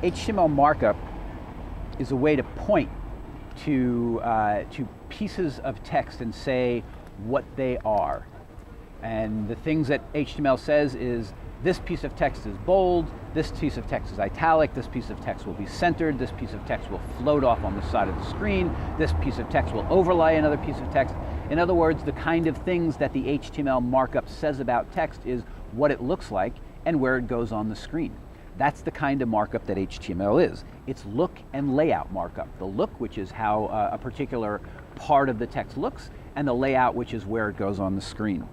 HTML markup is a way to point to pieces of text and say what they are. And the things that HTML says is, this piece of text is bold, this piece of text is italic, this piece of text will be centered, this piece of text will float off on the side of the screen, this piece of text will overlay another piece of text. In other words, the kind of things that the HTML markup says about text is what it looks like and where it goes on the screen. That's the kind of markup that HTML is. It's look and layout markup. The look, which is how a particular part of the text looks, and the layout, which is where it goes on the screen.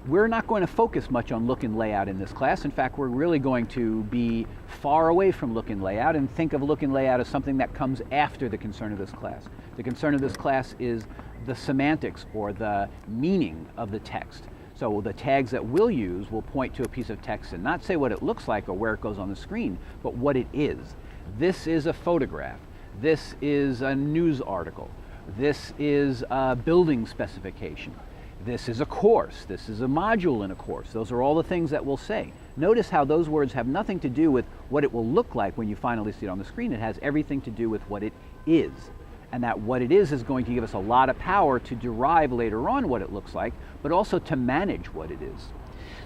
We're not going to focus much on look and layout in this class. In fact, we're really going to be far away from look and layout and think of look and layout as something that comes after the concern of this class. The concern of this class is the semantics or the meaning of the text. So the tags that we'll use will point to a piece of text and not say what it looks like or where it goes on the screen, but what it is. This is a photograph. This is a news article. This is a building specification. This is a course. This is a module in a course. Those are all the things that we'll say. Notice how those words have nothing to do with what it will look like when you finally see it on the screen. It has everything to do with what it is. And that what it is going to give us a lot of power to derive later on what it looks like, but also to manage what it is.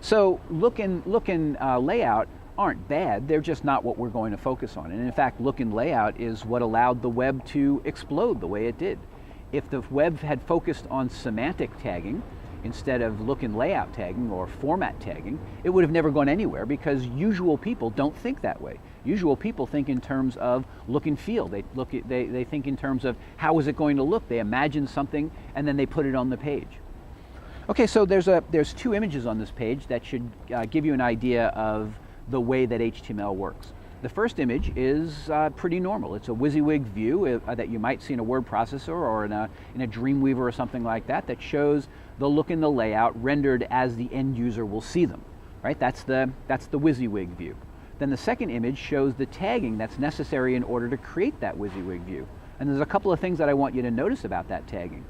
So look and layout aren't bad. They're just not what we're going to focus on. And in fact, look and layout is what allowed the web to explode the way it did. If the web had focused on semantic tagging instead of look and layout tagging or format tagging, it would have never gone anywhere, because usual people don't think that way. Usual people think in terms of look and feel. They think in terms of how is it going to look. They imagine something and then they put it on the page. Okay, so there's two images on this page that should give you an idea of the way that HTML works. The first image is pretty normal. It's a WYSIWYG view that you might see in a word processor or in a Dreamweaver or something like that, that shows the look and the layout rendered as the end user will see them. Right? That's the WYSIWYG view. Then the second image shows the tagging that's necessary in order to create that WYSIWYG view. And there's a couple of things that I want you to notice about that tagging.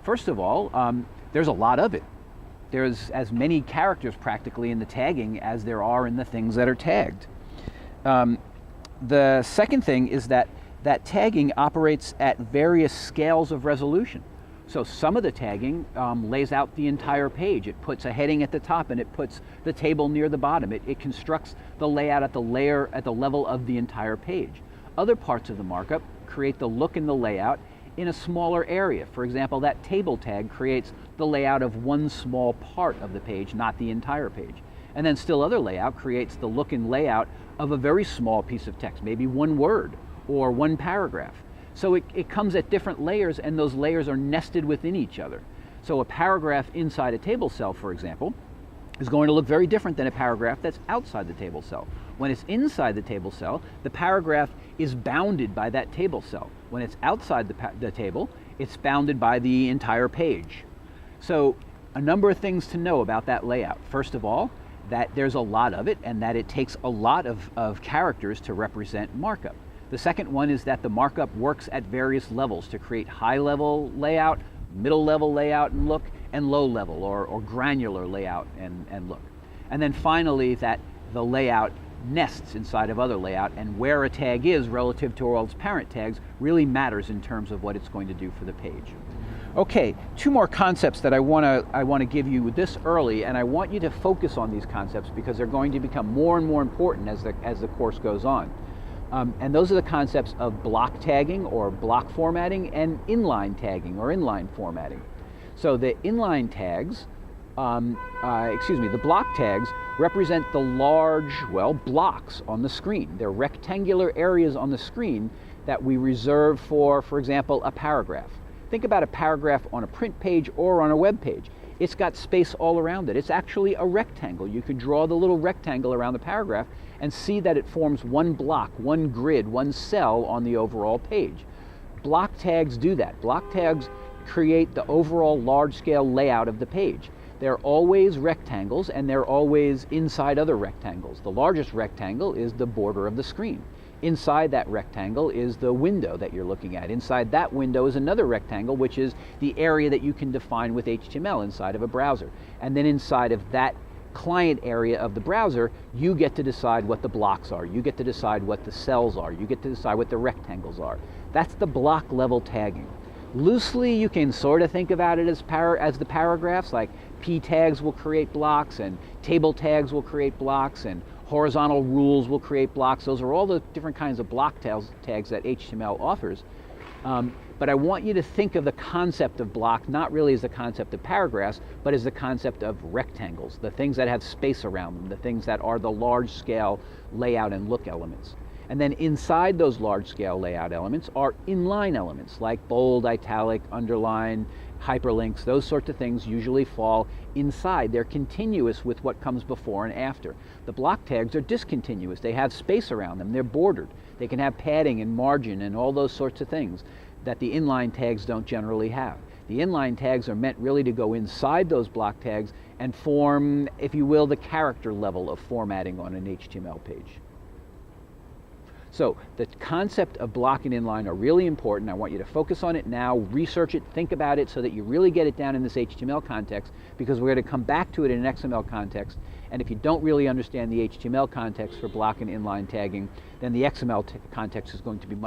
First of all, there's a lot of it. There's as many characters practically in the tagging as there are in the things that are tagged. The second thing is that tagging operates at various scales of resolution. So some of the tagging lays out the entire page. It puts a heading at the top and it puts the table near the bottom. It constructs the layout at the level of the entire page. Other parts of the markup create the look and the layout in a smaller area. For example, that table tag creates the layout of one small part of the page, not the entire page. And then still other layout creates the look and layout of a very small piece of text, maybe one word or one paragraph. So it comes at different layers, and those layers are nested within each other. So a paragraph inside a table cell, for example, is going to look very different than a paragraph that's outside the table cell. When it's inside the table cell, the paragraph is bounded by that table cell. When it's outside the table, it's bounded by the entire page. So a number of things to know about that layout. First of all, that there's a lot of it and that it takes a lot of characters to represent markup. The second one is that the markup works at various levels to create high-level layout, middle-level layout and look, and low-level or granular layout and look. And then finally, that the layout nests inside of other layout, and where a tag is relative to all its parent tags really matters in terms of what it's going to do for the page. Okay, two more concepts that I want to give you this early, and I want you to focus on these concepts because they're going to become more and more important as the course goes on. And those are the concepts of block tagging or block formatting and inline tagging or inline formatting. So the inline tags, the block tags represent the large, blocks on the screen. They're rectangular areas on the screen that we reserve for example, a paragraph. Think about a paragraph on a print page or on a web page. It's got space all around it. It's actually a rectangle. You could draw the little rectangle around the paragraph and see that it forms one block, one grid, one cell on the overall page. Block tags do that. Block tags create the overall large-scale layout of the page. They're always rectangles, and they're always inside other rectangles. The largest rectangle is the border of the screen. Inside that rectangle is the window that you're looking at. Inside that window is another rectangle, which is the area that you can define with HTML inside of a browser. And then inside of that client area of the browser, you get to decide what the blocks are. You get to decide what the cells are. You get to decide what the rectangles are. That's the block level tagging. Loosely, you can sort of think about it as the paragraphs, like p tags will create blocks, and table tags will create blocks, and horizontal rules will create blocks. Those are all the different kinds of block tags that HTML offers. But I want you to think of the concept of block not really as the concept of paragraphs, but as the concept of rectangles, the things that have space around them, the things that are the large-scale layout and look elements. And then inside those large-scale layout elements are inline elements like bold, italic, underline, hyperlinks. Those sorts of things usually fall inside. They're continuous with what comes before and after. The block tags are discontinuous. They have space around them. They're bordered. They can have padding and margin and all those sorts of things that the inline tags don't generally have. The inline tags are meant really to go inside those block tags and form, if you will, the character level of formatting on an HTML page. So the concept of block and inline are really important. I want you to focus on it now, research it, think about it so that you really get it down in this HTML context, because we're going to come back to it in an XML context. And if you don't really understand the HTML context for block and inline tagging, then the XML context is going to be much